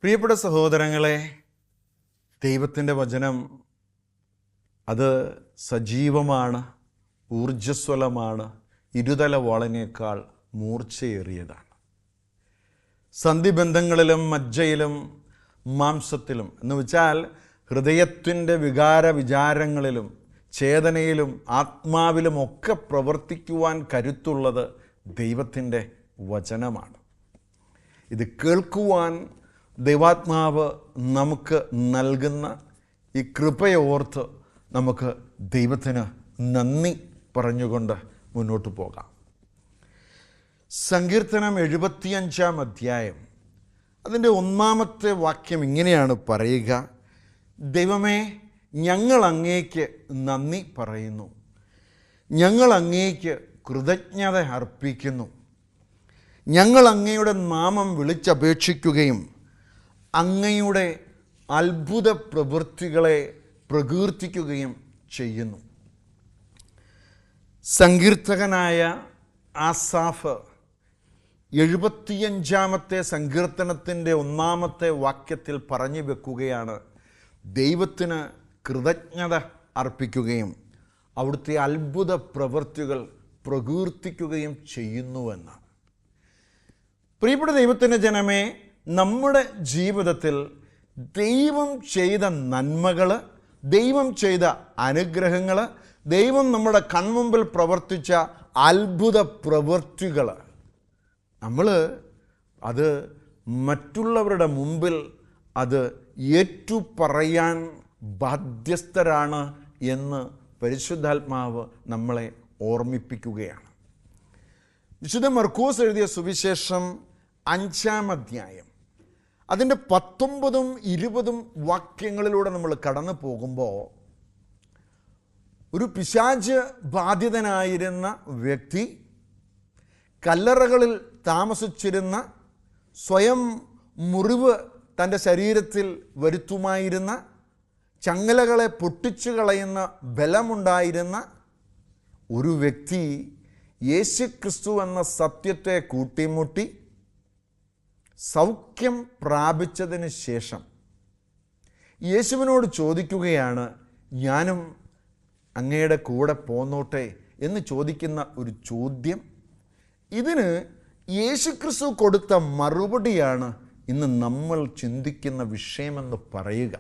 പ്രിയപ്പെട്ട സഹോദരങ്ങളെ, ദൈവത്തിൻ്റെ വചനം അത് സജീവമാണ്, ഊർജ്ജസ്വലമാണ്, ഇരുതല വാളിനേക്കാൾ മൂർച്ചയേറിയതാണ്. സന്ധിബന്ധങ്ങളിലും മജ്ജയിലും മാംസത്തിലും എന്ന് വെച്ചാൽ ഹൃദയത്തിൻ്റെ വിചാരങ്ങളിലും ചേതനയിലും ആത്മാവിലുമൊക്കെ പ്രവർത്തിക്കുവാൻ കരുത്തുള്ളത് ദൈവത്തിൻ്റെ വചനമാണ്. ഇത് കേൾക്കുവാൻ ദൈവാത്മാവ് നമുക്ക് നൽകുന്ന ഈ കൃപയോർത്ത് നമുക്ക് ദൈവത്തിന് നന്ദി പറഞ്ഞുകൊണ്ട് മുന്നോട്ട് പോകാം. സങ്കീർത്തനം 75-ാം അധ്യായം അതിൻ്റെ 1-ാമത്തെ വാക്യം ഇങ്ങനെയാണ് പറയുക: ദൈവമേ, ഞങ്ങൾ അങ്ങേക്ക് നന്ദി പറയുന്നു, ഞങ്ങൾ അങ്ങേക്ക് കൃതജ്ഞത അർപ്പിക്കുന്നു. ഞങ്ങൾ അങ്ങയുടെ നാമം വിളിച്ചപേക്ഷിക്കുകയും അങ്ങയുടെ അത്ഭുത പ്രവൃത്തികളെ പ്രകീർത്തിക്കുകയും ചെയ്യുന്നു. സങ്കീർത്തകനായ ആസാഫ് 75-ാമത്തെ സങ്കീർത്തനത്തിൻ്റെ 1-ാമത്തെ വാക്യത്തിൽ പറഞ്ഞു വെക്കുകയാണ്, ദൈവത്തിന് കൃതജ്ഞത അർപ്പിക്കുകയും അവിടുത്തെ അത്ഭുത പ്രവൃത്തികൾ പ്രകീർത്തിക്കുകയും ചെയ്യുന്നുവെന്ന്. പ്രിയപ്പെട്ട ദൈവത്തിൻ്റെ ജനമേ, നമ്മുടെ ജീവിതത്തിൽ ദൈവം ചെയ്ത നന്മകൾ, ദൈവം ചെയ്ത അനുഗ്രഹങ്ങൾ, ദൈവം നമ്മുടെ കൺമുമ്പിൽ പ്രവർത്തിച്ച അത്ഭുത പ്രവൃത്തികൾ നമ്മൾ അത് മറ്റുള്ളവരുടെ മുമ്പിൽ അത് ഏറ്റുപറയാൻ ബാധ്യസ്ഥരാണ് എന്ന് പരിശുദ്ധാത്മാവ് നമ്മളെ ഓർമ്മിപ്പിക്കുകയാണ്. വിശുദ്ധ മർക്കോസ് എഴുതിയ സുവിശേഷം 5-ാം അധ്യായം അതിൻ്റെ 19ഉം 20ഉം വാക്യങ്ങളിലൂടെ നമ്മൾ കടന്നു പോകുമ്പോൾ ഒരു പിശാച് ബാധിതനായിരുന്ന വ്യക്തി, കല്ലറകളിൽ താമസിച്ചിരുന്ന, സ്വയം മുറിവ് തൻ്റെ ശരീരത്തിൽ വരുത്തുമായിരുന്ന, ചങ്ങലകളെ പൊട്ടിച്ചു കളയുന്ന ബലമുണ്ടായിരുന്ന ഒരു വ്യക്തി യേശുക്രിസ്തു എന്ന സത്യത്തെ കൂട്ടിമുട്ടി സൗഖ്യം പ്രാപിച്ചതിന് ശേഷം യേശുവിനോട് ചോദിക്കുകയാണ്, ഞാനും അങ്ങയുടെ കൂടെ പോന്നോട്ടെ എന്ന് ചോദിക്കുന്ന ഒരു ചോദ്യം. ഇതിന് യേശുക്രിസ്തു കൊടുത്ത മറുപടിയാണ് ഇന്ന് നമ്മൾ ചിന്തിക്കുന്ന വിഷയമെന്ന് പറയുക.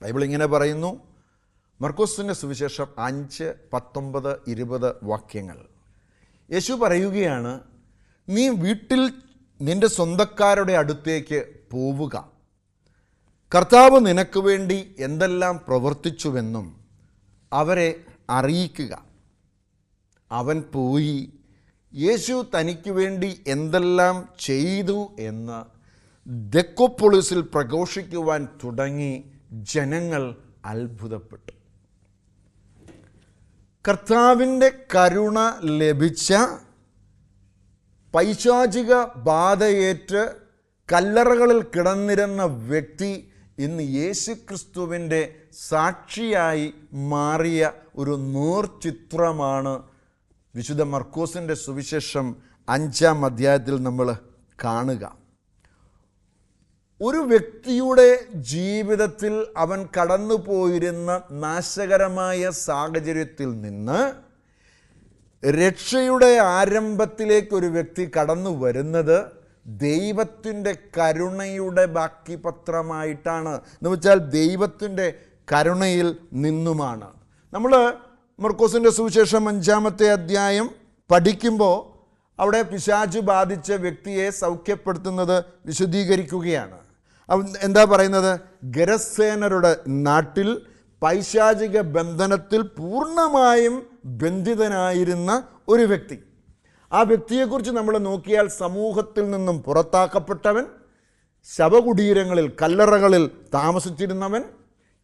ബൈബിൾ ഇങ്ങനെ പറയുന്നു, മർക്കോസിൻ്റെ സുവിശേഷം 5, 19, 20 വാക്യങ്ങൾ. യേശു പറയുകയാണ്, നീ വീട്ടിൽ നിൻ്റെ സ്വന്തക്കാരുടെ അടുത്തേക്ക് പോവുക, കർത്താവ് നിനക്ക് വേണ്ടി എന്തെല്ലാം പ്രവർത്തിച്ചുവെന്നും അവരെ അറിയിക്കുക. അവൻ പോയി യേശു തനിക്ക് വേണ്ടി എന്തെല്ലാം ചെയ്തു എന്ന് ദെക്കോപ്പൊളിസിൽ പ്രഘോഷിക്കുവാൻ തുടങ്ങി. ജനങ്ങൾ അത്ഭുതപ്പെട്ടു. കർത്താവിൻ്റെ കരുണ ലഭിച്ച, പൈശാചിക ബാധയേറ്റ് കല്ലറകളിൽ കിടന്നിരുന്ന വ്യക്തി ഇന്ന് യേശുക്രിസ്തുവിൻ്റെ സാക്ഷിയായി മാറിയ ഒരു നേർചിത്രമാണ് വിശുദ്ധ മർക്കോസിൻ്റെ സുവിശേഷം 5-ാം അധ്യായത്തിൽ നമ്മൾ കാണുക. ഒരു വ്യക്തിയുടെ ജീവിതത്തിൽ അവൻ കടന്നുപോയിരുന്ന നാശകരമായ സാഹചര്യത്തിൽ നിന്ന് രക്ഷയുടെ ആരംഭത്തിലേക്ക് ഒരു വ്യക്തി കടന്നു വരുന്നത് ദൈവത്തിൻ്റെ കരുണയുടെ ബാക്കി പത്രമായിട്ടാണ്. എന്ന് വെച്ചാൽ ദൈവത്തിൻ്റെ കരുണയിൽ നിന്നുമാണ്. നമ്മൾ മർക്കോസിൻ്റെ സുവിശേഷം 5-ാമത്തെ അധ്യായം പഠിക്കുമ്പോൾ അവിടെ പിശാച് ബാധിച്ച വ്യക്തിയെ സൗഖ്യപ്പെടുത്തുന്നത് വിശദീകരിക്കുകയാണ്. എന്താ പറയുന്നത്? ഗരസേനരുടെ നാട്ടിൽ പൈശാചിക ബന്ധനത്തിൽ പൂർണ്ണമായും ബന്ധിതനായിരുന്ന ഒരു വ്യക്തി. ആ വ്യക്തിയെക്കുറിച്ച് നമ്മൾ നോക്കിയാൽ സമൂഹത്തിൽ നിന്നും പുറത്താക്കപ്പെട്ടവൻ, ശവകുടീരങ്ങളിൽ, കല്ലറകളിൽ താമസിച്ചിരുന്നവൻ,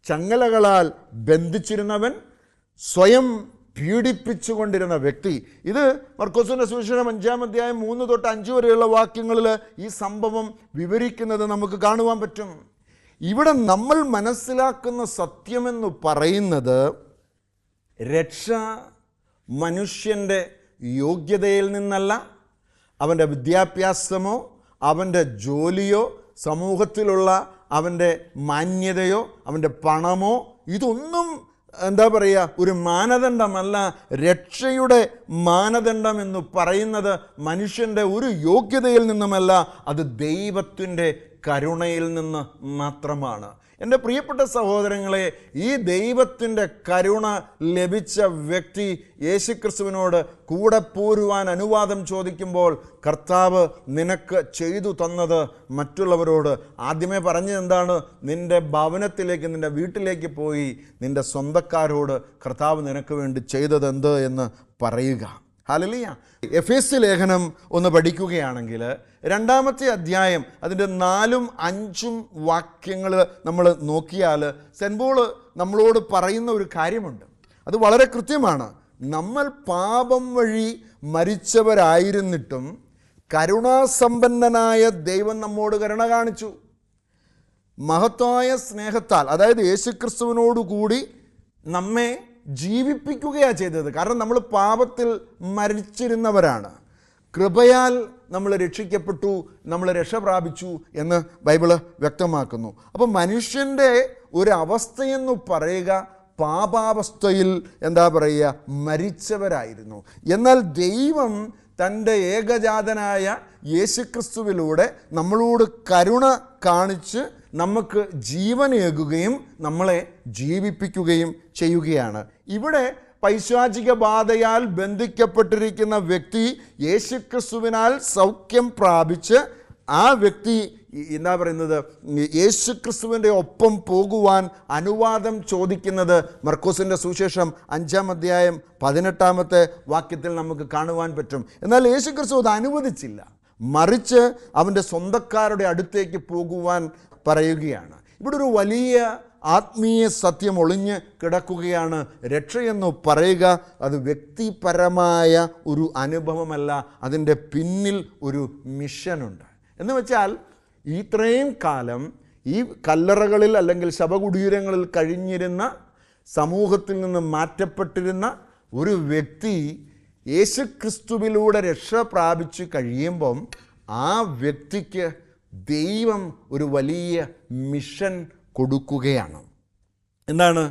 ചങ്ങലകളാൽ ബന്ധിച്ചിരുന്നവൻ, സ്വയം പീഡിപ്പിച്ചുകൊണ്ടിരുന്ന വ്യക്തി. ഇത് മർക്കോസിൻ്റെ സുവിശേഷം 5-ാം അധ്യായം 3 തൊട്ട് 5 വരെയുള്ള വാക്യങ്ങളിൽ ഈ സംഭവം വിവരിക്കുന്നത് നമുക്ക് കാണുവാൻ പറ്റും. ഇവിടെ നമ്മൾ മനസ്സിലാക്കുന്ന സത്യമെന്ന് പറയുന്നത് രക്ഷ മനുഷ്യൻ്റെ യോഗ്യതയിൽ നിന്നല്ല, അവൻ്റെ വിദ്യാഭ്യാസമോ അവൻ്റെ ജോലിയോ സമൂഹത്തിലുള്ള അവൻ്റെ മാന്യതയോ അവൻ്റെ പണമോ ഇതൊന്നും എന്താ പറയുക ഒരു മാനദണ്ഡമല്ല. രക്ഷയുടെ മാനദണ്ഡം എന്ന് പറയുന്നത് മനുഷ്യൻ്റെ ഒരു യോഗ്യതയിൽ നിന്നുമല്ല, അത് ദൈവത്തിൻ്റെ കരുണയിൽ നിന്ന് മാത്രമാണ്. എൻ്റെ പ്രിയപ്പെട്ട സഹോദരങ്ങളെ, ഈ ദൈവത്തിൻ്റെ കരുണ ലഭിച്ച വ്യക്തി യേശുക്രിസ്തുവിനോട് കൂടെ പോരുവാൻ അനുവാദം ചോദിക്കുമ്പോൾ കർത്താവ് നിനക്ക് ചെയ്തു തന്നത് മറ്റുള്ളവരോട് ആദ്യമേ പറഞ്ഞത് എന്താണ്? നിൻ്റെ ഭവനത്തിലേക്ക്, നിൻ്റെ വീട്ടിലേക്ക് പോയി നിൻ്റെ സ്വന്തക്കാരോട് കർത്താവ് നിനക്ക് വേണ്ടി ചെയ്തത് എന്ത് എന്ന് പറയുക. ഹല്ലേലൂയ. എഫേസ്യ ലേഖനം ഒന്ന് പഠിക്കുകയാണെങ്കിൽ 2-ാമത്തെ അധ്യായം അതിൻ്റെ 4-5 വാക്യങ്ങൾ നമ്മൾ നോക്കിയാൽ സെൻറ്റ് പോൾ നമ്മളോട് പറയുന്ന ഒരു കാര്യമുണ്ട്. അത് വളരെ കൃത്യമാണ്. നമ്മൾ പാപം വഴി മരിച്ചവരായിരുന്നിട്ടും കരുണാസമ്പന്നനായ ദൈവം നമ്മോട് കരുണ കാണിച്ചു. മഹത്തായ സ്നേഹത്താൽ, അതായത് യേശുക്രിസ്തുവിനോടുകൂടി നമ്മെ ജീവിപ്പിക്കുകയാണ് ചെയ്തത്. കാരണം നമ്മൾ പാപത്തിൽ മരിച്ചിരുന്നവരാണ്. കൃപയാൽ നമ്മൾ രക്ഷിക്കപ്പെട്ടു, നമ്മൾ രക്ഷ പ്രാപിച്ചു എന്ന് ബൈബിള് വ്യക്തമാക്കുന്നു. അപ്പോൾ മനുഷ്യൻ്റെ ഒരു അവസ്ഥയെന്ന് പറയുക പാപാവസ്ഥയിൽ എന്താ പറയുക മരിച്ചവരായിരുന്നു. എന്നാൽ ദൈവം തൻ്റെ ഏകജാതനായ യേശുക്രിസ്തുവിലൂടെ നമ്മളോട് കരുണ കാണിച്ച് നമുക്ക് ജീവനേകുകയും നമ്മളെ ജീവിപ്പിക്കുകയും ചെയ്യുകയാണ്. ഇവിടെ പൈശാചിക ബാധയാൽ ബന്ധിക്കപ്പെട്ടിരിക്കുന്ന വ്യക്തി യേശുക്രിസ്തുവിനാൽ സൗഖ്യം പ്രാപിച്ച് ആ വ്യക്തി എന്താ പറയുന്നത് യേശുക്രിസ്തുവിൻ്റെ ഒപ്പം പോകുവാൻ അനുവാദം ചോദിക്കുന്നത് മർക്കോസിൻ്റെ സുവിശേഷം 5-ാം അധ്യായം 18-ാമത്തെ വാക്യത്തിൽ നമുക്ക് കാണുവാൻ പറ്റും. എന്നാൽ യേശുക്രിസ്തു അത് അനുവദിച്ചില്ല, മറിച്ച് അവൻ്റെ സ്വന്തക്കാരുടെ അടുത്തേക്ക് പോകുവാൻ പറയുകയാണ്. ഇവിടെ ഒരു വലിയ ആത്മീയ സത്യം ഒളിഞ്ഞ് കിടക്കുകയാണ്. രക്ഷയെന്ന് പറയുക അത് വ്യക്തിപരമായ ഒരു അനുഭവമല്ല, അതിൻ്റെ പിന്നിൽ ഒരു മിഷനുണ്ട്. എന്ന് വെച്ചാൽ ഇത്രയും കാലം ഈ കല്ലറകളിൽ അല്ലെങ്കിൽ ശവകുടീരങ്ങളിൽ കഴിഞ്ഞിരുന്ന സമൂഹത്തിൽ നിന്ന് മാറ്റപ്പെട്ടിരുന്ന ഒരു വ്യക്തി യേശുക്രിസ്തുവിലൂടെ രക്ഷ പ്രാപിച്ചു കഴിയുമ്പം ആ വ്യക്തിക്ക് ദൈവം ഒരു വലിയ മിഷൻ കൊടുക്കുകയാണ്. എന്താണ്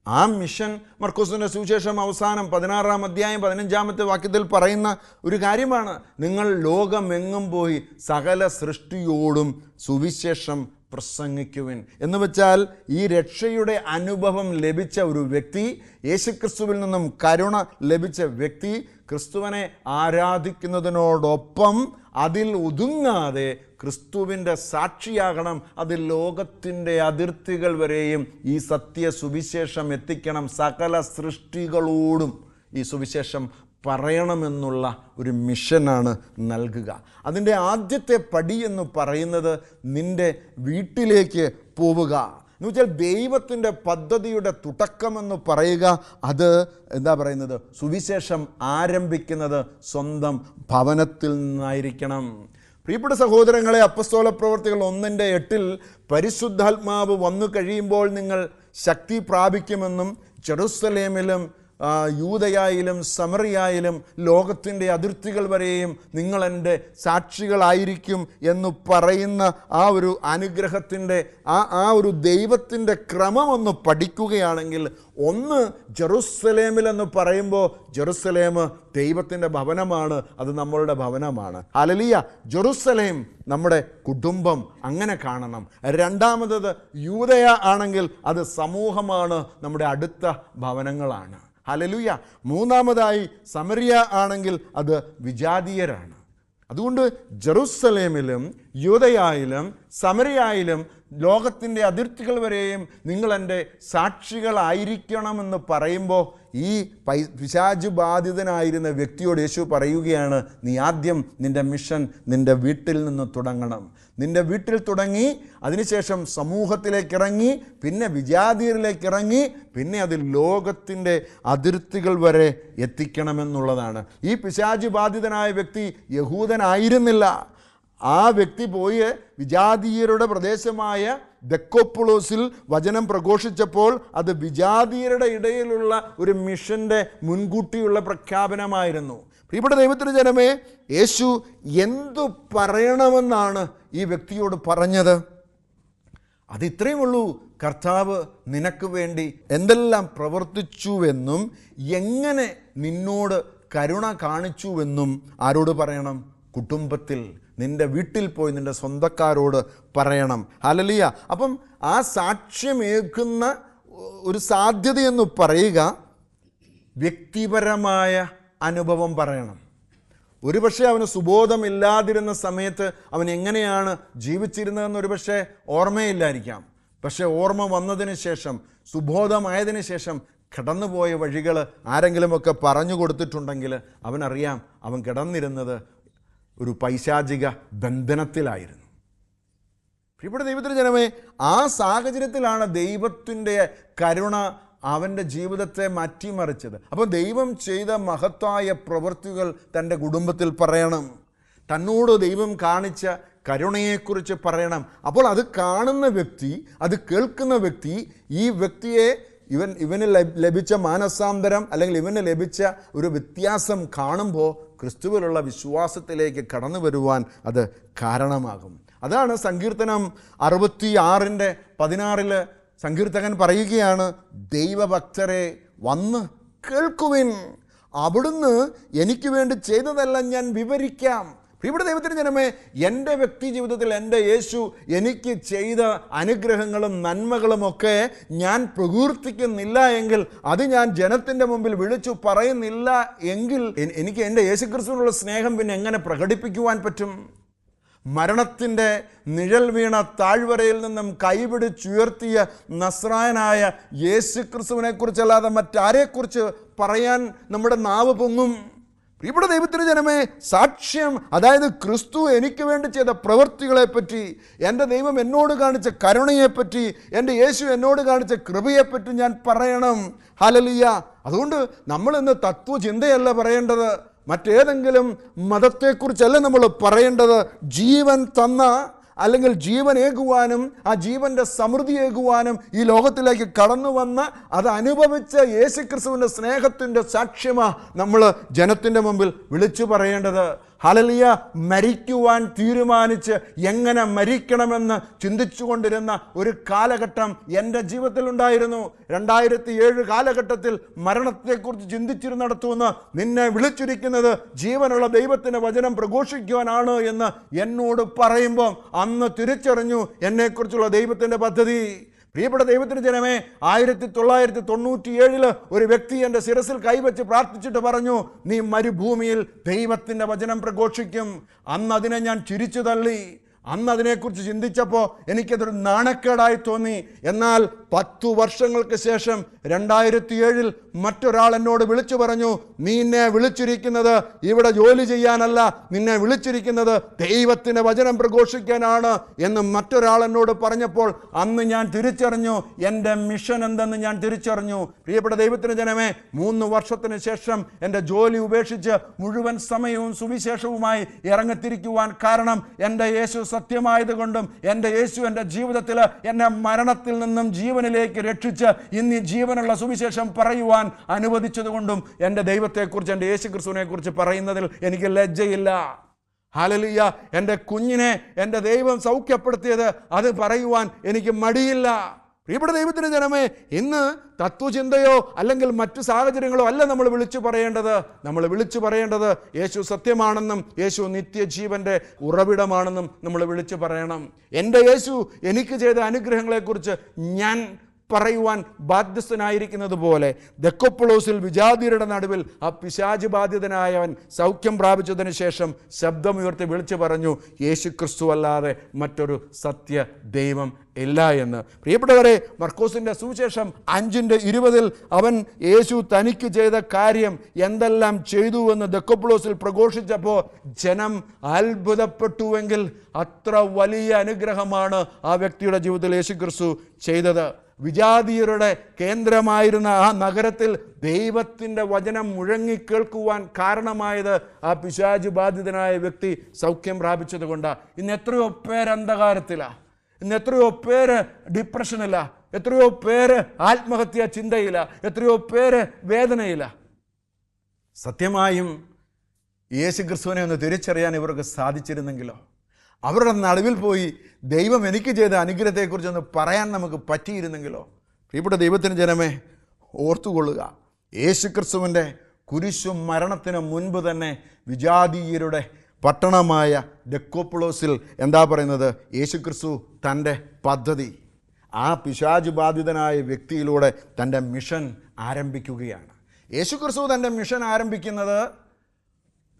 ആ മിഷൻ? മർക്കോസിൻ്റെ സുവിശേഷം അവസാനം 16-ാം അധ്യായം 15-ാമത്തെ വാക്യത്തിൽ പറയുന്ന ഒരു കാര്യമാണ്. നിങ്ങൾ ലോകമെങ്ങും പോയി സകല സൃഷ്ടിയോടും സുവിശേഷം പ്രസംഗിക്കുവിൻ. എന്ന് വെച്ചാൽ ഈ രക്ഷയുടെ അനുഭവം ലഭിച്ച ഒരു വ്യക്തി, യേശുക്രിസ്തുവിൽ നിന്നും കരുണ ലഭിച്ച വ്യക്തി ക്രിസ്തുവിനെ ആരാധിക്കുന്നതിനോടൊപ്പം അതിൽ ഒതുങ്ങാതെ ക്രിസ്തുവിൻ്റെ സാക്ഷിയാകണം. അത് ലോകത്തിൻ്റെ അതിർത്തികൾ വരെയും ഈ സത്യ സുവിശേഷം എത്തിക്കണം. സകല സൃഷ്ടികളോടും ഈ സുവിശേഷം പറയണമെന്നുള്ള ഒരു മിഷനാണ് നൽകുക. അതിൻ്റെ ആദ്യത്തെ പടി എന്ന് പറയുന്നത് നിൻ്റെ വീട്ടിലേക്ക് പോവുക. എന്ന് വെച്ചാൽ ദൈവത്തിൻ്റെ പദ്ധതിയുടെ തുടക്കമെന്ന് പറയുക അത് എന്താ പറയുന്നത് സുവിശേഷം ആരംഭിക്കുന്നത് സ്വന്തം ഭവനത്തിൽ നിന്നായിരിക്കണം. പ്രിയപ്പെട്ട സഹോദരങ്ങളെ, അപ്പസ്തോല പ്രവർത്തികൾ 1:8 പരിശുദ്ധാത്മാവ് വന്നു കഴിയുമ്പോൾ നിങ്ങൾ ശക്തി പ്രാപിക്കുമെന്നും ജെറുസലേമിലും യൂദയായിലും സമറിയായിലും ലോകത്തിൻ്റെ അതിർത്തികൾ വരെയും നിങ്ങൾ എൻ്റെ സാക്ഷികളായിരിക്കും എന്ന് പറയുന്ന ആ ഒരു അനുഗ്രഹത്തിൻ്റെ ആ ഒരു ദൈവത്തിൻ്റെ ക്രമമൊന്ന് പഠിക്കുകയാണെങ്കിൽ, ഒന്ന് ജെറുസലേമിലെന്ന് പറയുമ്പോൾ ജെറുസലേം ദൈവത്തിൻ്റെ ഭവനമാണ്, അത് നമ്മളുടെ ഭവനമാണ്. ഹല്ലേലൂയ. ജെറുസലേം നമ്മുടെ കുടുംബം, അങ്ങനെ കാണണം. രണ്ടാമത് യൂദയ ആണെങ്കിൽ അത് സമൂഹമാണ്, നമ്മുടെ അടുത്ത ഭവനങ്ങളാണ്. ഹല്ലേലൂയ. മൂന്നാമതായി സമറിയ ആണെങ്കിൽ അത് വിജാതീയരാണ്. അതുകൊണ്ട് ജെറുസലേമിലും യൂദയായിലും സമറിയായിലും ലോകത്തിൻ്റെ അതിർത്തികൾ വരെയും നിങ്ങൾ എൻ്റെ സാക്ഷികളായിരിക്കണമെന്ന് പറയുമ്പോൾ ഈ പിശാച് ബാധിതനായിരുന്ന വ്യക്തിയോട് യേശു പറയുകയാണ്, നീ ആദ്യം നിൻ്റെ മിഷൻ നിൻ്റെ വീട്ടിൽ നിന്ന് തുടങ്ങണം. നിൻ്റെ വീട്ടിൽ തുടങ്ങി അതിനുശേഷം സമൂഹത്തിലേക്ക് ഇറങ്ങി, പിന്നെ വിജാതീയരിലേക്ക് ഇറങ്ങി, പിന്നെ അത് ലോകത്തിൻ്റെ അതിർത്തികൾ വരെ എത്തിക്കണമെന്നുള്ളതാണ്. ഈ പിശാച് ബാധിതനായ വ്യക്തി യഹൂദനായിരുന്നില്ല. ആ വ്യക്തി പോയി വിജാതീയരുടെ പ്രദേശമായ ദെക്കോപ്പൊളോസിൽ വചനം പ്രഘോഷിച്ചപ്പോൾ അത് വിജാതീയരുടെ ഇടയിലുള്ള ഒരു മിഷൻ്റെ മുൻകൂട്ടിയുള്ള പ്രഖ്യാപനമായിരുന്നു. പ്രിയപ്പെട്ട ദൈവത്തിൻ്റെ ജനമേ, യേശു എന്തു പറയണമെന്നാണ് ഈ വ്യക്തിയോട് പറഞ്ഞത്? അത് ഇത്രയും ഉള്ളൂ. കർത്താവ് നിനക്ക് വേണ്ടി എന്തെല്ലാം പ്രവർത്തിച്ചുവെന്നും എങ്ങനെ നിന്നോട് കരുണ കാണിച്ചുവെന്നും ആരോട് പറയണം? കുടുംബത്തിൽ, നിൻ്റെ വീട്ടിൽ പോയി നിൻ്റെ സ്വന്തക്കാരോട് പറയണം. ഹല്ലേലൂയ. അപ്പം ആ സാക്ഷ്യമേൽക്കുന്ന ഒരു സാധ്യതയെന്ന് പറയുക വ്യക്തിപരമായ അനുഭവം പറയണം. ഒരുപക്ഷെ അവന് സുബോധമില്ലാതിരുന്ന സമയത്ത് അവൻ എങ്ങനെയാണ് ജീവിച്ചിരുന്നതെന്ന് ഒരുപക്ഷെ ഓർമ്മയില്ലായിരിക്കാം. പക്ഷേ ഓർമ്മ വന്നതിന് ശേഷം, സുബോധമായതിന് ശേഷം കിടന്നുപോയ വഴികൾ ആരെങ്കിലുമൊക്കെ പറഞ്ഞു കൊടുത്തിട്ടുണ്ടെങ്കിൽ അവനറിയാം അവൻ കിടന്നിരുന്നത് ഒരു പൈശാചിക ബന്ധനത്തിലായിരുന്നു. പ്രിയപ്പെട്ട ദൈവത്തിൻ്റെ ജനമേ, ആ സാഹചര്യത്തിലാണ് ദൈവത്തിൻ്റെ കരുണ അവൻ്റെ ജീവിതത്തെ മാറ്റിമറിച്ചത്. അപ്പോൾ ദൈവം ചെയ്ത മഹത്തായ പ്രവൃത്തികൾ തൻ്റെ കുടുംബത്തിൽ പറയണം. തന്നോട് ദൈവം കാണിച്ച കരുണയെക്കുറിച്ച് പറയണം. അപ്പോൾ അത് കാണുന്ന വ്യക്തി, അത് കേൾക്കുന്ന വ്യക്തി, ഈ വ്യക്തിയെ ഇവന് ലഭിച്ച മാനസാന്തരം അല്ലെങ്കിൽ ഇവന് ലഭിച്ച ഒരു വ്യത്യാസം കാണുമ്പോൾ ക്രിസ്തുവിലുള്ള വിശ്വാസത്തിലേക്ക് കടന്നു വരുവാൻ അത് കാരണമാകും. അതാണ് സങ്കീർത്തനം 66:16 സങ്കീർത്തകൻ പറയുകയാണ്, ദൈവഭക്തരെ വന്ന് കേൾക്കുവിൻ, അവിടുന്ന് എനിക്ക് വേണ്ടി ചെയ്തതെല്ലാം ഞാൻ വിവരിക്കാം. പ്രിയപ്പെട്ട ദൈവത്തിൻ്റെ ജനമേ, എൻ്റെ വ്യക്തി ജീവിതത്തിൽ എൻ്റെ യേശു എനിക്ക് ചെയ്ത അനുഗ്രഹങ്ങളും നന്മകളുമൊക്കെ ഞാൻ പ്രകീർത്തിക്കുന്നില്ല എങ്കിൽ, അത് ഞാൻ ജനത്തിൻ്റെ മുമ്പിൽ വിളിച്ചു പറയുന്നില്ല എങ്കിൽ എനിക്ക് എൻ്റെ യേശുക്രിസ്തുവിനുള്ള സ്നേഹം പിന്നെ എങ്ങനെ പ്രകടിപ്പിക്കുവാൻ പറ്റും? മരണത്തിൻ്റെ നിഴൽ വീണ താഴ്വരയിൽ നിന്നും കൈപിടിച്ചുയർത്തിയ നസ്രായനായ യേശുക്രിസ്തുവിനെക്കുറിച്ചല്ലാതെ മറ്റാരെക്കുറിച്ച് പറയാൻ നമ്മുടെ നാവ് പൊങ്ങും? പ്രിയപ്പെട്ട ദൈവത്തിൻ്റെ ജനമേ, സാക്ഷ്യം, അതായത് ക്രിസ്തു എനിക്ക് വേണ്ടി ചെയ്ത പ്രവൃത്തികളെപ്പറ്റി, എൻ്റെ ദൈവം എന്നോട് കാണിച്ച കരുണയെപ്പറ്റി, എൻ്റെ യേശു എന്നോട് കാണിച്ച കൃപയെപ്പറ്റി ഞാൻ പറയണം. ഹല്ലേലൂയ. അതുകൊണ്ട് നമ്മൾ ഇന്ന് തത്വചിന്തയല്ല പറയേണ്ടത്, മറ്റേതെങ്കിലും മതത്തെക്കുറിച്ചല്ല നമ്മൾ പറയേണ്ടത്. ജീവൻ തന്ന അല്ലെങ്കിൽ ജീവനേകുവാനും ആ ജീവൻ്റെ സമൃദ്ധിയേകുവാനും ഈ ലോകത്തിലേക്ക് കടന്നു വന്ന് അത് അനുഭവിച്ച യേശുക്രിസ്തുവിൻ്റെ സ്നേഹത്തിൻ്റെ സാക്ഷ്യമാണ് നമ്മൾ ജനത്തിൻ്റെ മുമ്പിൽ വിളിച്ചു പറയേണ്ടത്. ഹല്ലേലൂയ. മരിക്കുവാൻ തീരുമാനിച്ച് എങ്ങനെ മരിക്കണമെന്ന് ചിന്തിച്ചു കൊണ്ടിരുന്ന ഒരു കാലഘട്ടം എൻ്റെ ജീവിതത്തിലുണ്ടായിരുന്നു. 2007 കാലഘട്ടത്തിൽ മരണത്തെക്കുറിച്ച് ചിന്തിച്ചിരുന്നിടത്തുനിന്ന് നിന്നെ വിളിച്ചിരിക്കുന്നത് ജീവനുള്ള ദൈവത്തിൻ്റെ വചനം പ്രഘോഷിക്കുവാനാണ് എന്ന് എന്നോട് പറയുമ്പോൾ അന്ന് തിരിച്ചറിഞ്ഞു എന്നെക്കുറിച്ചുള്ള ദൈവത്തിൻ്റെ പദ്ധതി. പ്രിയപ്പെട്ട ദൈവത്തിൻ്റെ ജനമേ, 1997 ഒരു വ്യക്തി എൻ്റെ ശിരസിൽ കൈവച്ച് പ്രാർത്ഥിച്ചിട്ട് പറഞ്ഞു, നീ മരുഭൂമിയിൽ ദൈവത്തിൻ്റെ വചനം പ്രഘോഷിക്കും. അന്ന് അതിനെ ഞാൻ ചിരിച്ചു തള്ളി. അന്ന് അതിനെക്കുറിച്ച് ചിന്തിച്ചപ്പോൾ എനിക്കതൊരു നാണക്കേടായി തോന്നി. എന്നാൽ 10 വർഷങ്ങൾക്ക് ശേഷം 2007 മറ്റൊരാൾ എന്നോട് വിളിച്ചു പറഞ്ഞു, നിന്നെ വിളിച്ചിരിക്കുന്നത് ഇവിടെ ജോലി ചെയ്യാനല്ല, നിന്നെ വിളിച്ചിരിക്കുന്നത് ദൈവത്തിൻ്റെ വചനം പ്രഘോഷിക്കാനാണ് എന്ന് മറ്റൊരാൾ എന്നോട് പറഞ്ഞപ്പോൾ അന്ന് ഞാൻ തിരിച്ചറിഞ്ഞു എൻ്റെ മിഷൻ എന്തെന്ന് ഞാൻ തിരിച്ചറിഞ്ഞു. പ്രിയപ്പെട്ട ദൈവത്തിൻ്റെ ജനമേ, 3 വർഷത്തിന് ശേഷം എൻ്റെ ജോലി ഉപേക്ഷിച്ച് മുഴുവൻ സമയവും സുവിശേഷവുമായി ഇറങ്ങിത്തിരിക്കുവാൻ കാരണം എൻ്റെ യേശു സത്യമായതുകൊണ്ടും എൻ്റെ യേശു എൻ്റെ ജീവിതത്തിൽ എന്നെ മരണത്തിൽ നിന്നും ജീവനിലേക്ക് രക്ഷിച്ച് ഇന്ന് ജീവനുള്ള സുവിശേഷം പറയുവാൻ അനുവദിച്ചതുകൊണ്ടും എൻ്റെ ദൈവത്തെക്കുറിച്ച്, എൻ്റെ യേശുക്രിസ്തുവിനെ കുറിച്ച് പറയുന്നതിൽ എനിക്ക് ലജ്ജയില്ല. ഹല്ലേലൂയ. എൻ്റെ കുഞ്ഞിനെ എൻ്റെ ദൈവം സൗഖ്യപ്പെടുത്തിയത് അത് പറയുവാൻ എനിക്ക് മടിയില്ല. പ്രിയപ്പെട്ട ദൈവത്തിൻ്റെ ജനമേ, ഇന്ന് തത്വചിന്തയോ അല്ലെങ്കിൽ മറ്റു സാഹചര്യങ്ങളോ അല്ല നമ്മൾ വിളിച്ചു പറയേണ്ടത്. നമ്മൾ വിളിച്ചു പറയേണ്ടത് യേശു സത്യമാണെന്നും യേശു നിത്യജീവൻ്റെ ഉറവിടമാണെന്നും നമ്മൾ വിളിച്ചു പറയണം. എൻ്റെ യേശു എനിക്ക് ചെയ്ത അനുഗ്രഹങ്ങളെക്കുറിച്ച് ഞാൻ പറയുവാൻ ബാധ്യസ്ഥനായിരിക്കുന്നത് പോലെ ദെക്കോപ്പൊളോസിൽ വിജാതിയരുടെ നടുവിൽ ആ പിശാച് ബാധിതനായവൻ സൗഖ്യം പ്രാപിച്ചതിന് ശേഷം ശബ്ദമുയർത്തി വിളിച്ചു പറഞ്ഞു, യേശു ക്രിസ്തു അല്ലാതെ മറ്റൊരു സത്യ ദൈവം ഇല്ല എന്ന്. പ്രിയപ്പെട്ടവരെ, മർക്കോസിൻ്റെ സുവിശേഷം 5:20 അവൻ യേശു തനിക്ക് ചെയ്ത കാര്യം എന്തെല്ലാം ചെയ്തുവെന്ന് ദെക്കോപ്പൊളോസിൽ പ്രഘോഷിച്ചപ്പോൾ ജനം അത്ഭുതപ്പെട്ടുവെങ്കിൽ അത്ര വലിയ അനുഗ്രഹമാണ് ആ വ്യക്തിയുടെ ജീവിതത്തിൽ യേശു ക്രിസ്തു ചെയ്തത്. വിജാതീയരുടെ കേന്ദ്രമായിരുന്ന ആ നഗരത്തിൽ ദൈവത്തിൻ്റെ വചനം മുഴങ്ങിക്കേൾക്കുവാൻ കാരണമായത് ആ പിശാച് ബാധിതനായ വ്യക്തി സൗഖ്യം പ്രാപിച്ചത് കൊണ്ടാണ്. ഇന്ന് എത്രയോ പേര് അന്ധകാരത്തിലാണ്, ഇന്ന് എത്രയോ പേര് ഡിപ്രഷനില്ല, എത്രയോ പേര് ആത്മഹത്യാ ചിന്തയില്ല, എത്രയോ പേര് വേദനയില്ല. സത്യമായും യേശു ക്രിസ്തുവിനെ ഒന്ന് തിരിച്ചറിയാൻ ഇവർക്ക് സാധിച്ചിരുന്നെങ്കിലോ, അവരുടെ നടുവിൽ പോയി ദൈവം എനിക്ക് ചെയ്ത അനുഗ്രഹത്തെക്കുറിച്ചൊന്ന് പറയാൻ നമുക്ക് പറ്റിയിരുന്നെങ്കിലോ. പ്രിയപ്പെട്ട ദൈവത്തിന് ജനമേ, ഓർത്തുകൊള്ളുക, യേശു ക്രിസ്തുവിൻ്റെ കുരിശു മരണത്തിന് മുൻപ് തന്നെ വിജാതീയരുടെ പട്ടണമായ ഡെക്കോപ്പൊളോസിൽ എന്താ പറയുന്നത്? യേശു ക്രിസ്തു തൻ്റെ പദ്ധതി ആ പിശാച് ബാധിതനായ വ്യക്തിയിലൂടെ തൻ്റെ മിഷൻ ആരംഭിക്കുകയാണ്. യേശു ക്രിസ്തു തൻ്റെ മിഷൻ ആരംഭിക്കുന്നത്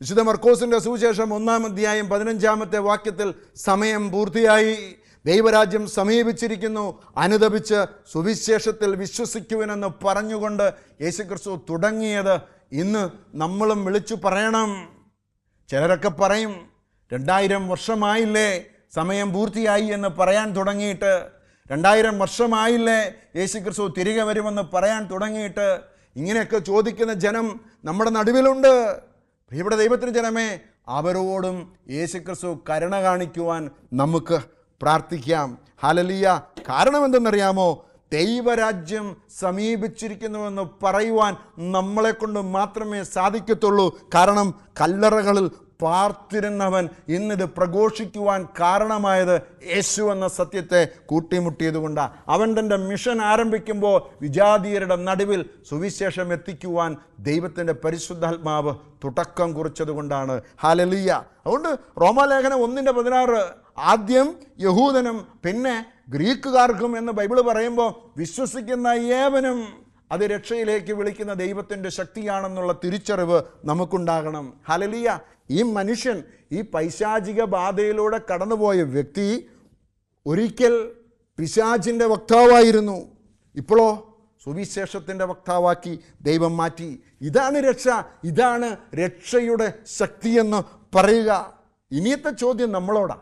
വിശുദ്ധ മർക്കോസിൻ്റെ സുവിശേഷം 1-ാം അധ്യായം 15-ാമത്തെ വാക്യത്തിൽ സമയം പൂർത്തിയായി, ദൈവരാജ്യം സമീപിച്ചിരിക്കുന്നു, അനുതപിച്ച് സുവിശേഷത്തിൽ വിശ്വസിക്കുവിനെന്ന് പറഞ്ഞുകൊണ്ട് യേശുക്രിസ്തു തുടങ്ങിയത് ഇന്ന് നമ്മളും വിളിച്ചു പറയണം. ചിലരൊക്കെ പറയും 2000 വർഷമായില്ലേ സമയം പൂർത്തിയായി എന്ന് പറയാൻ തുടങ്ങിയിട്ട്, 2000 വർഷമായില്ലേ യേശുക്രിസ്തു തിരികെ വരുമെന്ന് പറയാൻ തുടങ്ങിയിട്ട്. ഇങ്ങനെയൊക്കെ ചോദിക്കുന്ന ജനം നമ്മുടെ നടുവിലുണ്ട്. പ്രിയപ്പെട്ട ദൈവത്തിന് ജനമേ, അവരോടും യേശുക്രിസ്തു കരുണ കാണിക്കുവാൻ നമുക്ക് പ്രാർത്ഥിക്കാം. ഹല്ലേലൂയ. കാരണം എന്തെന്നറിയാമോ? ദൈവരാജ്യം സമീപിച്ചിരിക്കുന്നുവെന്ന് പറയുവാൻ നമ്മളെ കൊണ്ട് മാത്രമേ സാധിക്കത്തുള്ളൂ. കാരണം കല്ലറകളിൽ പാർത്തിരുന്നവൻ ഇന്നിത് പ്രഘോഷിക്കുവാൻ കാരണമായത് യേശു എന്ന സത്യത്തെ കൂട്ടിമുട്ടിയത് കൊണ്ടാണ്. അവൻ തൻ്റെ മിഷൻ ആരംഭിക്കുമ്പോൾ വിജാതീയരുടെ നടുവിൽ സുവിശേഷം എത്തിക്കുവാൻ ദൈവത്തിൻ്റെ പരിശുദ്ധാത്മാവ് തുടക്കം കുറിച്ചത് കൊണ്ടാണ്. ഹല്ലേലൂയ. അതുകൊണ്ട് റോമാലേഖനം 1:16 ആദ്യം യഹൂദനും പിന്നെ ഗ്രീക്കുകാർക്കും എന്ന് ബൈബിൾ പറയുമ്പോൾ വിശ്വസിക്കുന്ന ഏവനും അത് രക്ഷയിലേക്ക് വിളിക്കുന്ന ദൈവത്തിൻ്റെ ശക്തിയാണെന്നുള്ള തിരിച്ചറിവ് നമുക്കുണ്ടാകണം. ഹല്ലേലൂയ. ഈ മനുഷ്യൻ, ഈ പൈശാചിക ബാധയിലൂടെ കടന്നുപോയ വ്യക്തി ഒരിക്കൽ പിശാചിൻ്റെ വക്താവായിരുന്നു, ഇപ്പോഴോ സുവിശേഷത്തിൻ്റെ വക്താവാക്കി ദൈവം മാറ്റി. ഇതാണ് രക്ഷ, ഇതാണ് രക്ഷയുടെ ശക്തിയെന്ന് പറയുക. ഇനിയത്തെ ചോദ്യം നമ്മളോടാ.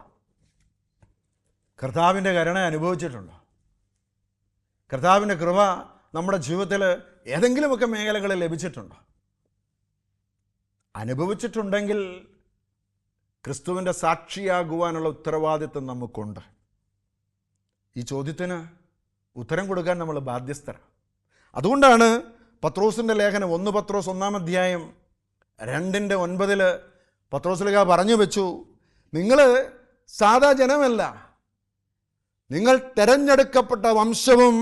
കർത്താവിൻ്റെ കരുണ അനുഭവിച്ചിട്ടുണ്ടോ? കർത്താവിൻ്റെ കൃപ നമ്മുടെ ജീവിതത്തിൽ ഏതെങ്കിലുമൊക്കെ മേഖലകളിൽ ലഭിച്ചിട്ടുണ്ടോ? അനുഭവിച്ചിട്ടുണ്ടെങ്കിൽ ക്രിസ്തുവിൻ്റെ സാക്ഷിയാകുവാനുള്ള ഉത്തരവാദിത്വം നമുക്കുണ്ട്. ഈ ചോദ്യത്തിന് ഉത്തരം കൊടുക്കാൻ നമ്മൾ ബാധ്യസ്ഥരാണ്. അതുകൊണ്ടാണ് പത്രോസിൻ്റെ ലേഖനം 1 പത്രോസ് 1-ാം അധ്യായം 2:9 പത്രോസ്ലീഹ പറഞ്ഞു വെച്ചു, നിങ്ങൾ സാധാ ജനമല്ല, നിങ്ങൾ തെരഞ്ഞെടുക്കപ്പെട്ട വംശവും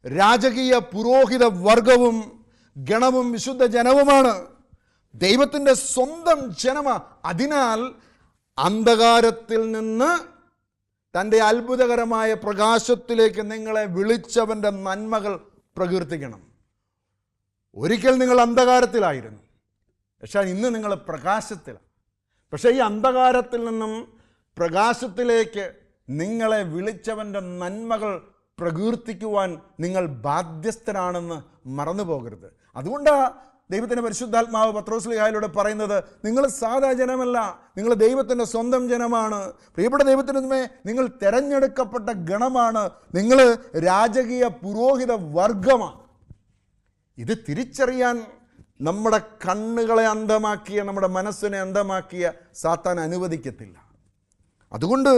രാജകീയ പുരോഹിത വർഗവും ഗണവും വിശുദ്ധ ജനവുമാണ്, ദൈവത്തിൻ്റെ സ്വന്തം ജനമ. അതിനാൽ അന്ധകാരത്തിൽ നിന്ന് തൻ്റെ അത്ഭുതകരമായ പ്രകാശത്തിലേക്ക് നിങ്ങളെ വിളിച്ചവൻ്റെ നന്മകൾ പ്രകീർത്തിക്കണം. ഒരിക്കൽ നിങ്ങൾ അന്ധകാരത്തിലായിരുന്നു, പക്ഷേ ഇന്ന് നിങ്ങൾ പ്രകാശത്തിലാണ്. പക്ഷേ ഈ അന്ധകാരത്തിൽ നിന്നും പ്രകാശത്തിലേക്ക് നിങ്ങളെ വിളിച്ചവൻ്റെ നന്മകൾ പ്രകീർത്തിക്കുവാൻ നിങ്ങൾ ബാധ്യസ്ഥരാണെന്ന് മറന്നു പോകരുത്. അതുകൊണ്ടാണ് ദൈവത്തിൻ്റെ പരിശുദ്ധാത്മാവ് പത്രോസ്ലീഹായിലൂടെ പറയുന്നത്, നിങ്ങൾ സാധാ ജനമല്ല, നിങ്ങൾ ദൈവത്തിൻ്റെ സ്വന്തം ജനമാണ്. പ്രിയപ്പെട്ട ദൈവത്തിനുമേ, നിങ്ങൾ തിരഞ്ഞെടുക്കപ്പെട്ട ഗണമാണ്, നിങ്ങൾ രാജകീയ പുരോഹിത വർഗമാണ്. ഇത് തിരിച്ചറിയാൻ നമ്മുടെ കണ്ണുകളെ അന്ധമാക്കിയ, നമ്മുടെ മനസ്സിനെ അന്ധമാക്കിയ സാത്താൻ അനുവദിക്കത്തില്ല. അതുകൊണ്ട്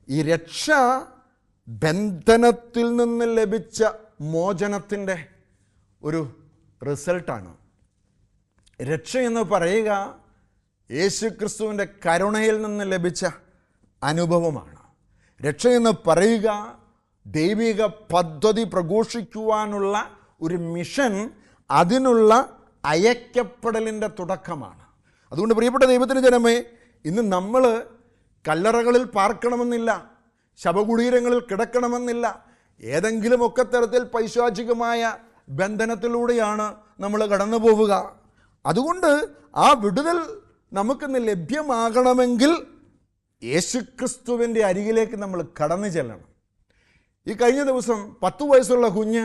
ഈ രക്ഷ ബന്ധനത്തിൽ നിന്ന് ലഭിച്ച മോചനത്തിൻ്റെ ഒരു റിസൾട്ടാണ്. രക്ഷയെന്ന് പറയുക യേശുക്രിസ്തുവിൻ്റെ കരുണയിൽ നിന്ന് ലഭിച്ച അനുഭവമാണ്. രക്ഷയെന്ന് പറയുക ദൈവിക പദ്ധതി പ്രഘോഷിക്കുവാനുള്ള ഒരു മിഷൻ, അതിനുള്ള അയക്കപ്പെടലിൻ്റെ തുടക്കമാണ്. അതുകൊണ്ട് പ്രിയപ്പെട്ട ദൈവത്തിന് ജനമേ, ഇന്ന് നമ്മൾ കല്ലറകളിൽ പാർക്കണമെന്നില്ല, ശവകുടീരങ്ങളിൽ കിടക്കണമെന്നില്ല, ഏതെങ്കിലുമൊക്കെ തരത്തിൽ പൈശാചികമായ ബന്ധനത്തിലൂടെയാണ് നമ്മൾ കടന്നു പോവുക. അതുകൊണ്ട് ആ വിടുതൽ നമുക്കിന്ന് ലഭ്യമാകണമെങ്കിൽ യേശുക്രിസ്തുവിൻ്റെ അരികിലേക്ക് നമ്മൾ കടന്നു ചെല്ലണം. ഈ കഴിഞ്ഞ ദിവസം 10 വയസ്സുള്ള കുഞ്ഞ്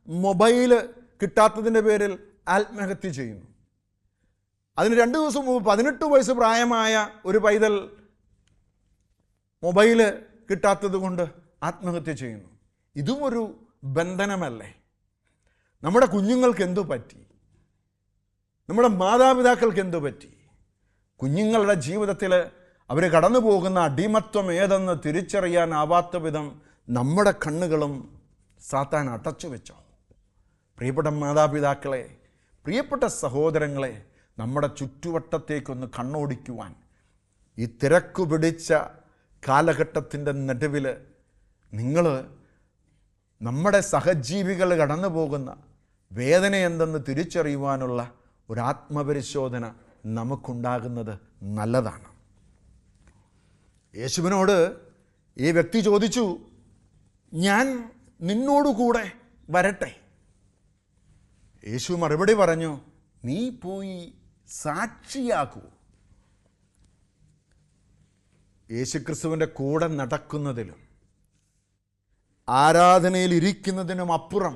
മൊബൈൽ കിട്ടാത്തതിൻ്റെ പേരിൽ ആത്മഹത്യ ചെയ്യുന്നു. അതിന് 2 ദിവസം മുമ്പ് 18 വയസ്സ് പ്രായമായ ഒരു പൈതൽ മൊബൈൽ കിട്ടാത്തത് കൊണ്ട് ആത്മഹത്യ ചെയ്യുന്നു. ഇതും ഒരു ബന്ധനമല്ലേ? നമ്മുടെ കുഞ്ഞുങ്ങൾക്ക് എന്തു പറ്റി? നമ്മുടെ മാതാപിതാക്കൾക്ക് എന്തു പറ്റി? കുഞ്ഞുങ്ങളുടെ ജീവിതത്തിൽ അവർ കടന്നു പോകുന്ന അടിമത്വം ഏതെന്ന് തിരിച്ചറിയാനാവാത്ത വിധം നമ്മുടെ കണ്ണുകളും സാത്താൻ അടച്ചു വെച്ചോ? പ്രിയപ്പെട്ട മാതാപിതാക്കളെ, പ്രിയപ്പെട്ട സഹോദരങ്ങളെ, നമ്മുടെ ചുറ്റുവട്ടത്തേക്കൊന്ന് കണ്ണോടിക്കുവാൻ, ഈ തിരക്കു പിടിച്ച കാലഘട്ടത്തിൻ്റെ നടുവിൽ നിങ്ങൾ നമ്മുടെ സഹജീവികൾ കടന്നു പോകുന്ന വേദന എന്തെന്ന് തിരിച്ചറിയുവാനുള്ള ഒരു ആത്മപരിശോധന നമുക്കുണ്ടാകുന്നത് നല്ലതാണ്. യേശുവിനോട് ഈ വ്യക്തി ചോദിച്ചു, ഞാൻ നിന്നോടുകൂടെ വരട്ടെ? യേശു മറുപടി പറഞ്ഞു, നീ പോയി സാക്ഷിയാകൂ. യേശുക്രിസ്തുവിൻ്റെ കൂടെ നടക്കുന്നതിലും ആരാധനയിൽ ഇരിക്കുന്നതിനും അപ്പുറം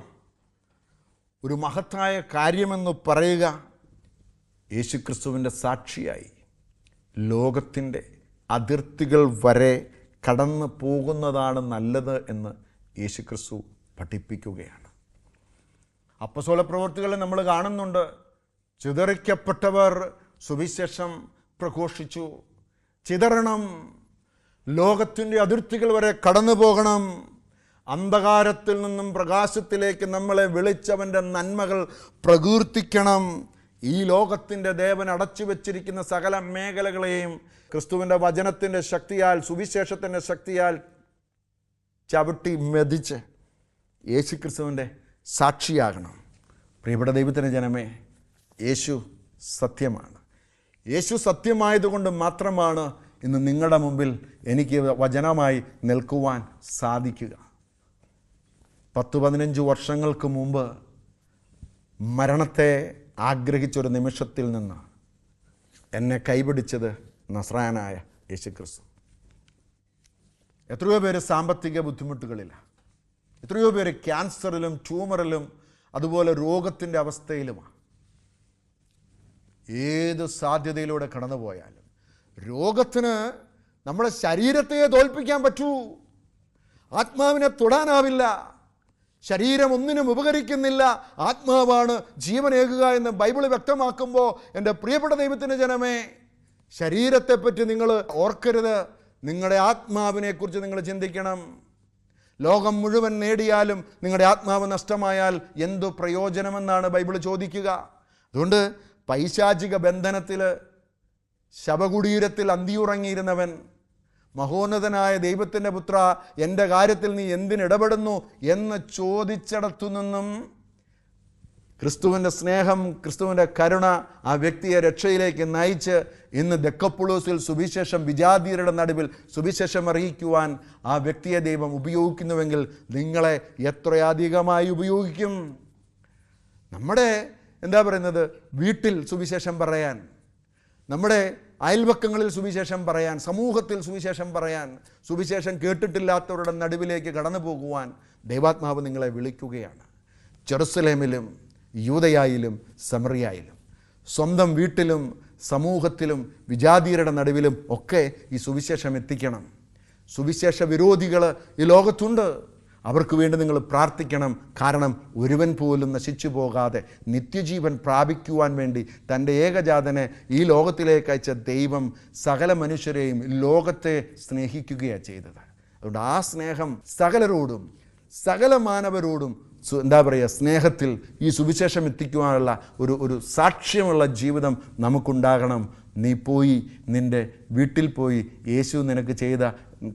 ഒരു മഹത്തായ കാര്യമെന്ന് പറയുക യേശുക്രിസ്തുവിൻ്റെ സാക്ഷിയായി ലോകത്തിൻ്റെ അതിർത്തികൾ വരെ കടന്നു പോകുന്നതാണ് നല്ലത് എന്ന് യേശുക്രിസ്തു പഠിപ്പിക്കുകയാണ്. അപ്പസ്തോല പ്രവൃത്തികളിൽ നമ്മൾ കാണുന്നുണ്ട്, ചിതറിക്കപ്പെട്ടവർ സുവിശേഷം പ്രഘോഷിച്ചു. ചിതറണം, ലോകത്തിൻ്റെ അതിർത്തികൾ വരെ കടന്നു പോകണം. അന്ധകാരത്തിൽ നിന്നും പ്രകാശത്തിലേക്ക് നമ്മളെ വിളിച്ചവൻ്റെ നന്മകൾ പ്രകീർത്തിക്കണം. ഈ ലോകത്തിൻ്റെ ദേവൻ അടച്ചു വച്ചിരിക്കുന്ന സകല മേഖലകളെയും ക്രിസ്തുവിൻ്റെ വചനത്തിൻ്റെ ശക്തിയാൽ, സുവിശേഷത്തിൻ്റെ ശക്തിയാൽ ചവിട്ടി മെതിച്ച് യേശുക്രിസ്തുവിൻ്റെ സാക്ഷിയാകണം. പ്രിയപ്പെട്ട ദൈവത്തിൻ്റെ ജനമേ, യേശു സത്യമാണ്. യേശു സത്യമായതുകൊണ്ട് മാത്രമാണ് ഇന്ന് നിങ്ങളുടെ മുമ്പിൽ എനിക്ക് വചനമായി നിൽക്കുവാൻ സാധിക്കുക. 10-15 വർഷങ്ങൾക്ക് മുമ്പ് മരണത്തെ ആഗ്രഹിച്ചൊരു നിമിഷത്തിൽ നിന്ന് എന്നെ കൈപിടിച്ചത് നസ്രായനായ യേശുക്രിസ്തു. എത്രയോ പേര് സാമ്പത്തിക ബുദ്ധിമുട്ടുകളിലാണ്, എത്രയോ പേര് ക്യാൻസറിലും ട്യൂമറിലും അതുപോലെ രോഗത്തിൻ്റെ അവസ്ഥയിലുമാണ്. ഏത് സാധ്യതയിലൂടെ കടന്നു പോയാലും രോഗത്തിന് നമ്മുടെ ശരീരത്തെ തോൽപ്പിക്കാൻ പറ്റൂ, ആത്മാവിനെ തൊടാനാവില്ല. ശരീരം ഒന്നിനും ഉപകരിക്കുന്നില്ല, ആത്മാവാണ് ജീവനേകുക എന്ന് ബൈബിൾ വ്യക്തമാക്കുമ്പോൾ എൻ്റെ പ്രിയപ്പെട്ട ദൈവത്തിൻ്റെ ജനമേ, ശരീരത്തെപ്പറ്റി നിങ്ങൾ ഓർക്കരുത്, നിങ്ങളുടെ ആത്മാവിനെക്കുറിച്ച് നിങ്ങൾ ചിന്തിക്കണം. ലോകം മുഴുവൻ നേടിയാലും നിങ്ങളുടെ ആത്മാവ് നഷ്ടമായാൽ എന്തു പ്രയോജനമെന്നാണ് ബൈബിൾ ചോദിക്കുക. അതുകൊണ്ട് പൈശാചിക ബന്ധനത്തിൽ ശവകുടീരത്തിൽ അന്തിയുറങ്ങിയിരുന്നവൻ, മഹോന്നതനായ ദൈവത്തിൻ്റെ പുത്ര, എൻ്റെ കാര്യത്തിൽ നീ എന്തിനിടപെടുന്നു എന്ന് ചോദിച്ചിടത്തു നിന്നും ക്രിസ്തുവിൻ്റെ സ്നേഹം, ക്രിസ്തുവിൻ്റെ കരുണ ആ വ്യക്തിയെ രക്ഷയിലേക്ക് നയിച്ച് ഇന്ന് ദെക്കപ്പുളൂസിൽ സുവിശേഷം, വിജാതീയരുടെ നടുവിൽ സുവിശേഷം അറിയിക്കുവാൻ ആ വ്യക്തിയെ ദൈവം ഉപയോഗിക്കുന്നുവെങ്കിൽ നിങ്ങളെ എത്രയധികമായി ഉപയോഗിക്കും. നമ്മുടെ വീട്ടിൽ സുവിശേഷം പറയാൻ, നമ്മുടെ അയൽവക്കങ്ങളിൽ സുവിശേഷം പറയാൻ, സമൂഹത്തിൽ സുവിശേഷം പറയാൻ, സുവിശേഷം കേട്ടിട്ടില്ലാത്തവരുടെ നടുവിലേക്ക് കടന്നു പോകുവാൻ ദൈവാത്മാവ് നിങ്ങളെ വിളിക്കുകയാണ്. ജെറുസലേമിലും യൂദയായിലും സമറിയായിലും, സ്വന്തം വീട്ടിലും സമൂഹത്തിലും വിജാതീയരുടെ നടുവിലും ഒക്കെ ഈ സുവിശേഷം എത്തിക്കണം. സുവിശേഷ വിരോധികൾ ഈ ലോകത്തുണ്ട്, അവർക്ക് വേണ്ടി നിങ്ങൾ പ്രാർത്ഥിക്കണം. കാരണം ഒരുവൻ പോലും നശിച്ചു പോകാതെ നിത്യജീവൻ പ്രാപിക്കുവാൻ വേണ്ടി തൻ്റെ ഏകജാതനെ ഈ ലോകത്തിലേക്ക് അയച്ച ദൈവം സകല മനുഷ്യരെയും ലോകത്തെ സ്നേഹിക്കുകയാണ് ചെയ്തത്. അതുകൊണ്ട് ആ സ്നേഹം സകലരോടും സകല മാനവരോടും സ്നേഹത്തിൽ ഈ സുവിശേഷം എത്തിക്കുവാനുള്ള ഒരു സാക്ഷ്യമുള്ള ജീവിതം നമുക്കുണ്ടാകണം. നീ പോയി നിൻ്റെ വീട്ടിൽ പോയി യേശു നിനക്ക് ചെയ്ത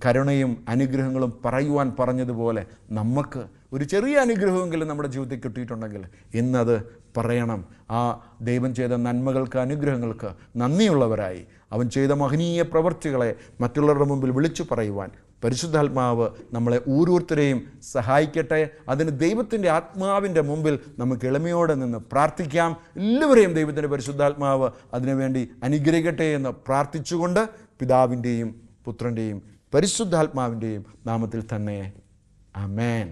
കരുണയും അനുഗ്രഹങ്ങളും പറയുവാൻ പറഞ്ഞതുപോലെ നമുക്ക് ഒരു ചെറിയ അനുഗ്രഹമെങ്കിലും നമ്മുടെ ജീവിതത്തിൽ കിട്ടിയിട്ടുണ്ടെങ്കിൽ ഇന്നത് പറയണം. ആ ദൈവം ചെയ്ത നന്മകൾക്ക്, അനുഗ്രഹങ്ങൾക്ക് നന്ദിയുള്ളവരായി അവൻ ചെയ്ത മഹനീയ പ്രവൃത്തികളെ മറ്റുള്ളവരുടെ മുമ്പിൽ വിളിച്ചു പറയുവാൻ പരിശുദ്ധാത്മാവ് നമ്മളെ ഓരോരുത്തരെയും സഹായിക്കട്ടെ. അതിന് ദൈവത്തിൻ്റെ ആത്മാവിൻ്റെ മുമ്പിൽ നമുക്ക് എളിമയോടെ നിന്ന് പ്രാർത്ഥിക്കാം. എല്ലാവരെയും ദൈവത്തിൻ്റെ പരിശുദ്ധാത്മാവ് അതിനുവേണ്ടി അനുഗ്രഹിക്കട്ടെ എന്ന് പ്രാർത്ഥിച്ചുകൊണ്ട് പിതാവിൻ്റെയും പുത്രൻ്റെയും പരിശുദ്ധാത്മാവിൻ്റെയും നാമത്തിൽ തന്നെ ആമേൻ.